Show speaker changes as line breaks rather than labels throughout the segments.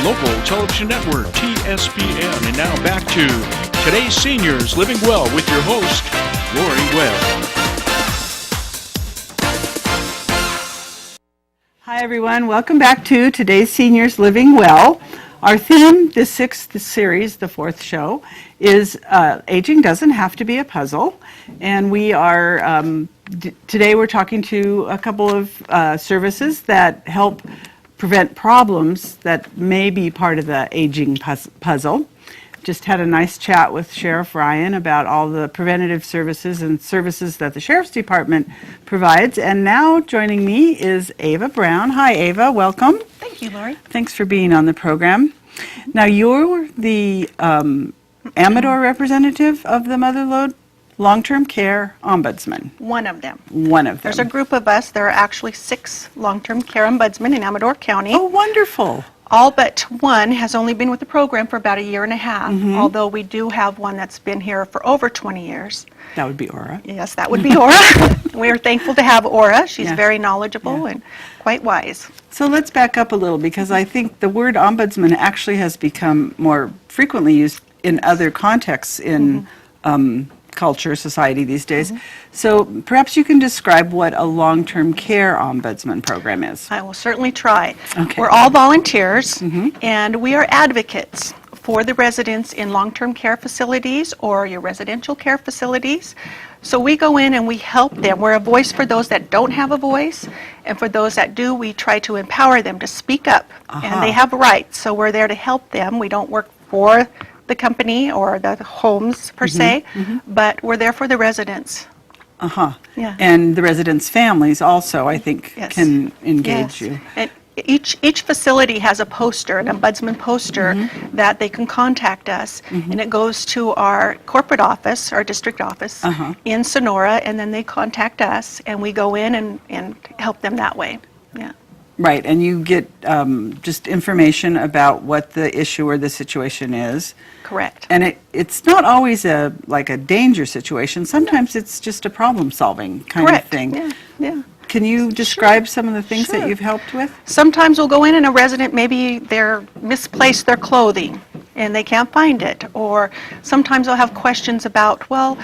local television network, TSPN. And now back to Today's Seniors Living Well with your host, Laurie Webb.
Hi everyone, welcome back to Today's Seniors Living Well. Our theme this sixth series, the fourth show, is Aging Doesn't Have to Be a Puzzle. And we are, today we're talking to a couple of services that help prevent problems that may be part of the aging puzzle. Just had a nice chat with Sheriff Ryan about all the preventative services and services that the Sheriff's Department provides. And now joining me is Ava Brown. Hi, Ava. Welcome.
Thank you, Laurie.
Thanks for being on the program. Now, you're the Amador representative of the Motherlode Long-Term Care Ombudsman.
One of them.
One of them.
There's a group of us. There are actually 6 long-term care ombudsmen in Amador County.
Oh, wonderful.
All but one has only been with the program for about a year and a half, although we do have one that's been here for over 20 years.
That would be Aura.
Yes, that would be Aura. We are thankful to have Aura. She's very knowledgeable and quite wise.
So let's back up a little, because I think the word ombudsman actually has become more frequently used in other contexts in culture, society these days. So perhaps you can describe what a long-term care ombudsman program is.
I will certainly try.
Okay.
We're all volunteers, and we are advocates for the residents in long-term care facilities or your residential care facilities. So we go in and we help them. We're a voice for those that don't have a voice, and for those that do, we try to empower them to speak up. And they have rights, so we're there to help them. We don't work for the company or the homes per se, but we're there for the residents. Yeah.
And the residents' families also, I think, can engage you.
And each facility has a poster, an ombudsman poster, that they can contact us, and it goes to our corporate office, our district office in Sonora, and then they contact us, and we go in and help them that way. Yeah.
Right, and you get just information about what the issue or the situation is.
Correct.
And it's not always like a danger situation. Sometimes it's just a problem-solving kind of thing.
Yeah, yeah.
Can you describe some of the things that you've helped with?
Sometimes we'll go in and a resident, maybe they're misplaced their clothing and they can't find it. Or sometimes they'll have questions about, well,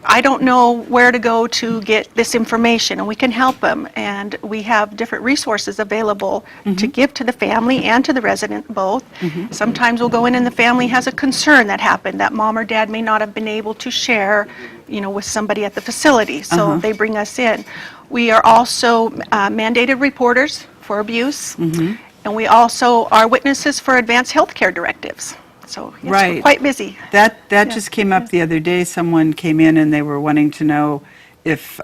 I don't know where to go to get this information, and we can help them. And we have different resources available to give to the family and to the resident both. Sometimes we'll go in and the family has a concern that happened that mom or dad may not have been able to share, with somebody at the facility. So they bring us in. We are also mandated reporters for abuse, and we also are witnesses for advanced health care directives. So yes, we're quite busy.
That just came up the other day. Someone came in and they were wanting to know if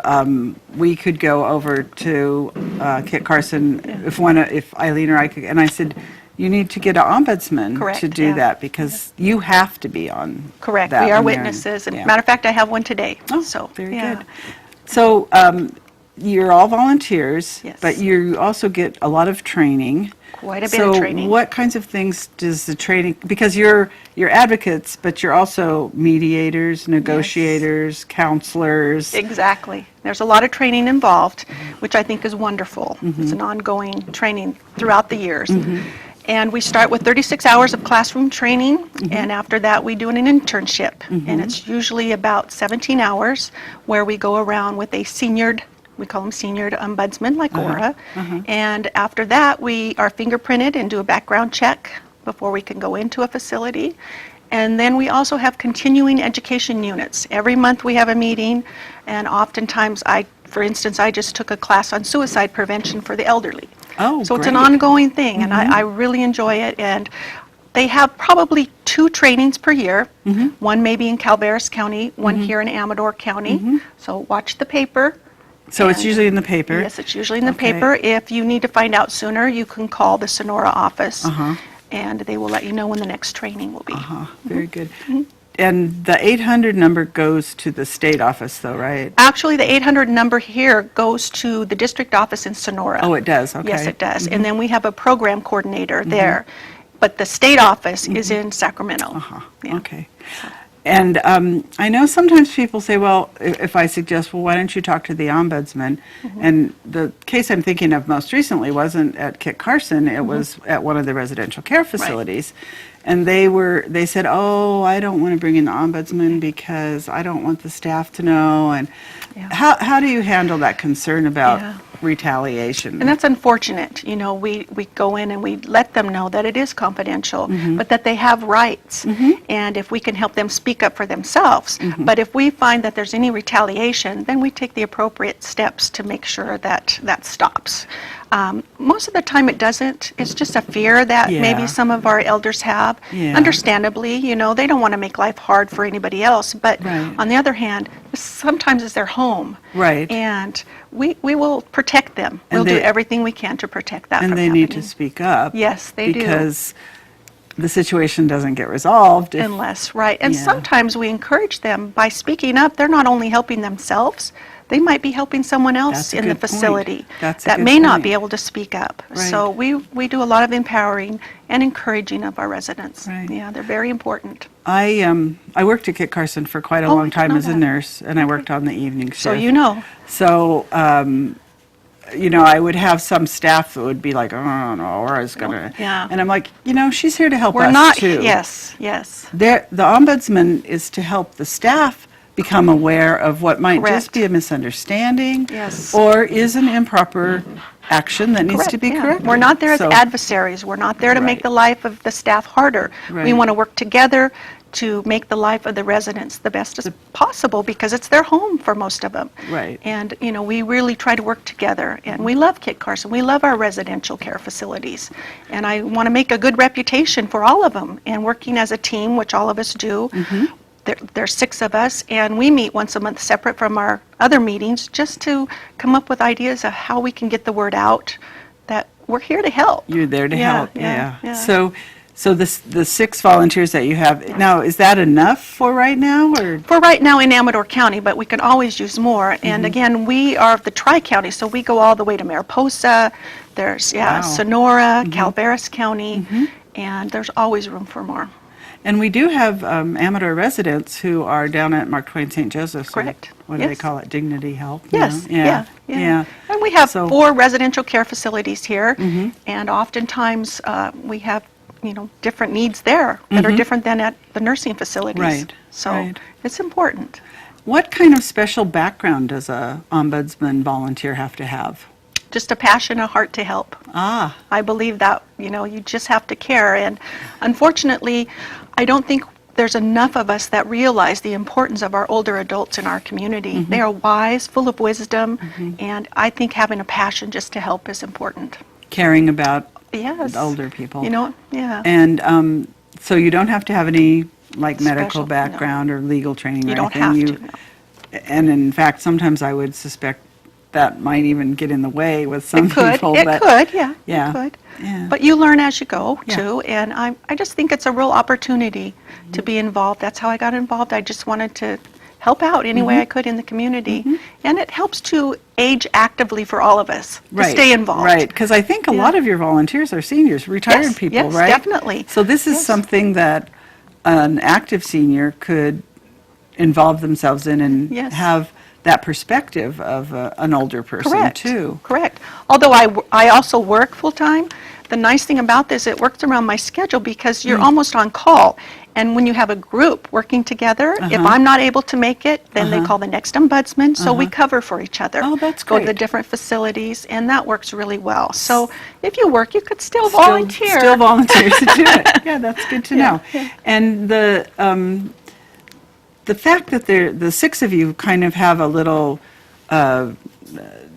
we could go over to Kit Carson, if Eileen or I could. And I said, you need to get an ombudsman to do that, because you have to be on.
Correct.
That
we are witnesses. And matter of fact, I have one today.
Oh,
so
very good. So you're all volunteers, but you also get a lot of training.
Quite a bit of training.
So what kinds of things does the training, because you're advocates, but you're also mediators, negotiators, counselors.
Exactly. There's a lot of training involved, which I think is wonderful. It's an ongoing training throughout the years. And we start with 36 hours of classroom training, and after that we do an internship. And it's usually about 17 hours where we go around with a we call them seniored ombudsman like Aura. And after that, we are fingerprinted and do a background check before we can go into a facility. And then we also have continuing education units. Every month we have a meeting, and oftentimes for instance, I just took a class on suicide prevention for the elderly.
Oh,
so it's an ongoing thing, and I really enjoy it. And they have probably 2 trainings per year. One maybe in Calaveras County, one here in Amador County. So watch the paper.
So it's usually in the paper?
Yes, it's usually in the paper. If you need to find out sooner, you can call the Sonora office, and they will let you know when the next training will be.
Very good. And the 800 number goes to the state office, though, right?
Actually, the 800 number here goes to the district office in Sonora.
Oh, it does? Okay.
Yes, it does. And then we have a program coordinator there. But the state office is in Sacramento.
Okay. And I know sometimes people say, well, if I suggest, well, why don't you talk to the ombudsman? And the case I'm thinking of most recently wasn't at Kit Carson, it was at one of the residential care facilities. And they said, oh, I don't want to bring in the ombudsman because I don't want the staff to know. And how do you handle that concern about retaliation?
And that's unfortunate. You know, we go in and we let them know that it is confidential, but that they have rights. And if we can help them speak up for themselves. But if we find that there's any retaliation, then we take the appropriate steps to make sure that that stops. Most of the time it doesn't. It's just a fear that maybe some of our elders have. Understandably, you know, they don't want to make life hard for anybody else. But on the other hand, sometimes it's their home. And we will protect them. We'll do everything we can to protect that from happening.
And they need to speak up.
Yes, they do.
Because the situation doesn't get resolved.
Unless, and sometimes we encourage them by speaking up. They're not only helping themselves, they might be helping someone else in the facility that may not be able to speak up. So we do a lot of empowering and encouraging of our residents. Yeah, they're very important.
I worked at Kit Carson for quite a long time as a nurse, and I worked on the evening shift.
So you know.
So, you know, I would have some staff that would be like, oh, no, or I was going to. And I'm like, you know, she's here to help us too.
Yes.
The ombudsman is to help the staff become aware of what might just be a misunderstanding or is an improper action that needs to be corrected.
We're not there as adversaries. We're not there to make the life of the staff harder. We want to work together to make the life of the residents the best as possible because it's their home for most of them. And, you know, we really try to work together. And we love Kit Carson. We love our residential care facilities. And I want to make a good reputation for all of them. And working as a team, which all of us do, there's 6 of us, and we meet once a month separate from our other meetings just to come up with ideas of how we can get the word out that we're here to help.
You're there to help, So the 6 volunteers that you have, now is that enough for right now? Or?
For right now in Amador County, but we can always use more. And again, we are the Tri-County, so we go all the way to Mariposa, there's Sonora, Calaveras County, and there's always room for more.
And we do have Amador residents who are down at Mark Twain St. Joseph's.
Correct.
What do they call it? Dignity Health?
Yes.
Yeah.
And we have 4 residential care facilities here, and oftentimes we have, you know, different needs there that are different than at the nursing facilities. So it's important.
What kind of special background does a ombudsman volunteer have to have?
Just a passion, a heart to help. I believe that, you know, you just have to care. And unfortunately, I don't think there's enough of us that realize the importance of our older adults in our community. They are wise, full of wisdom, and I think having a passion just to help is important.
Caring about older people.
You know,
And so you don't have to have any like medical
Special,
background or legal training or
You don't
anything.
have to.
And in fact, sometimes I would suspect that might even get in the way with some people.
It could, it could. But you learn as you go, too, and I just think it's a real opportunity to be involved. That's how I got involved. I just wanted to help out any way I could in the community, and it helps to age actively for all of us to stay involved.
Right, because I think a lot of your volunteers are seniors, retired people, right?
Yes, definitely.
So this is something that an active senior could involve themselves in and have that perspective of an older person too.
Correct. Although I also work full-time, the nice thing about this, it works around my schedule because you're almost on call. And when you have a group working together, if I'm not able to make it, then they call the next ombudsman, so we cover for each other.
Oh, that's
Go
great.
to the different facilities, and that works really well. So if you work, you could still volunteer.
Still volunteer to do it. Yeah, that's good to know. And the fact that the 6 of you kind of have a little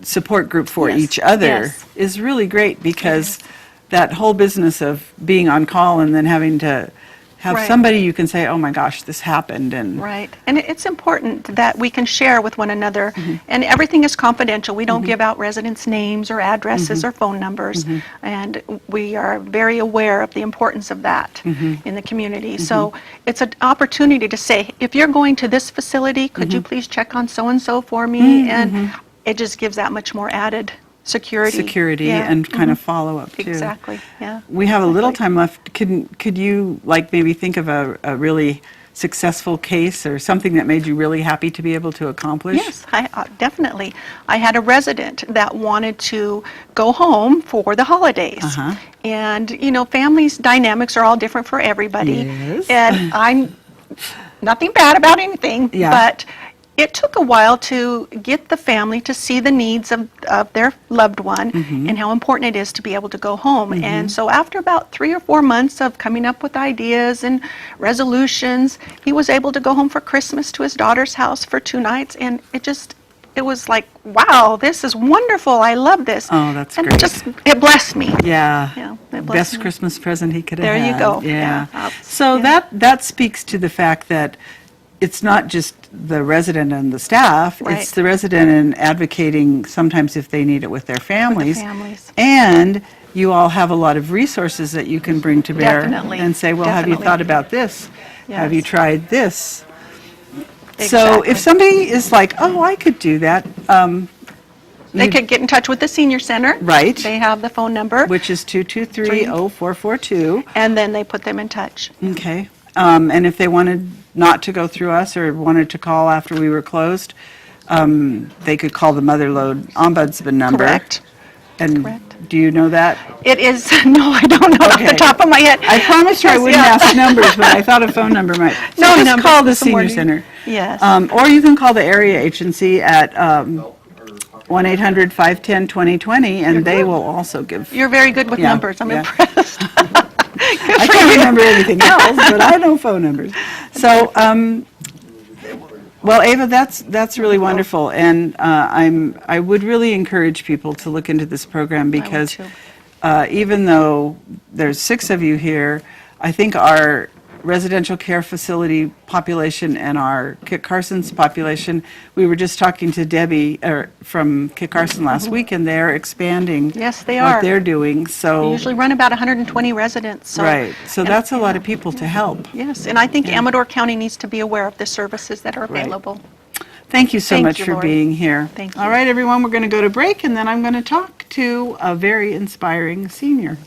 support group for each other is really great because that whole business of being on call and then having to have somebody you can say, oh my gosh, this happened. And
and it's important that we can share with one another, and everything is confidential. We don't give out residents' names or addresses or phone numbers, and we are very aware of the importance of that in the community. So it's an opportunity to say, if you're going to this facility, could you please check on so-and-so for me? And it just gives that much more added security
and kind of follow up too.
Exactly.
We have a little time left. Could you like maybe think of a really successful case or something that made you really happy to be able to accomplish?
Yes, definitely. I had a resident that wanted to go home for the holidays.
Uh-huh.
And, you know, families' dynamics are all different for everybody.
Yes.
And I'm nothing bad about anything,
Yeah.
but it took a while to get the family to see the needs of their loved one and how important it is to be able to go home. And so after about 3 or 4 months of coming up with ideas and resolutions, he was able to go home for Christmas to his daughter's house for 2 nights. And it was like, wow, this is wonderful. I love this.
Oh, that's
and
great.
It blessed me.
Yeah.
Yeah, it blessed
Best
me.
Christmas present he could have
There
had.
you go.
Yeah.
Yeah.
So
Yeah.
that speaks to the fact that it's not just the resident and the staff,
Right.
it's the resident and advocating sometimes if they need it with their families.
families.
And you all have a lot of resources that you can bring to bear
Definitely.
and say, well, have you
Definitely.
thought about this? Have you
Yes.
tried this? So
Exactly.
if somebody is like, oh, I could do that,
They could get in touch with the senior center.
Right.
They have the phone number,
which is 223-0442.
and then they put them in touch.
Okay. And if they wanted not to go through us or wanted to call after we were closed, they could call the Motherlode Ombudsman number.
Correct.
And
Correct.
do you know that?
It is, no, I don't know off the
Okay.
top of my head.
I promised you I wouldn't
Yeah.
ask numbers, but I thought a phone number might. So
No
just
number,
call the
some more
senior center.
Yes.
Or you can call the area agency at 1-800-510-2020, and they will also give.
You're very good with
Yeah,
numbers. I'm
yeah.
impressed.
I can't remember anything else, but I know phone numbers. So, well, Ava, that's really wonderful, and I would really encourage people to look into this program because
too.
even though there's 6 of you here, I think our residential care facility population and our Kit Carson's population, we were just talking to Debbie from Kit Carson last week, and they're expanding.
Yes, they
what
are.
they're doing.
We
So
usually run about 120 residents. So,
right, so
and-
that's a lot of people to help.
Yes, and I think Amador County needs to be aware of the services that are available.
Thank you so
Thank
much
you,
for
Laurie.
being here.
Thank you.
All right, everyone, we're going to go to break, and then I'm going to talk to a very inspiring senior.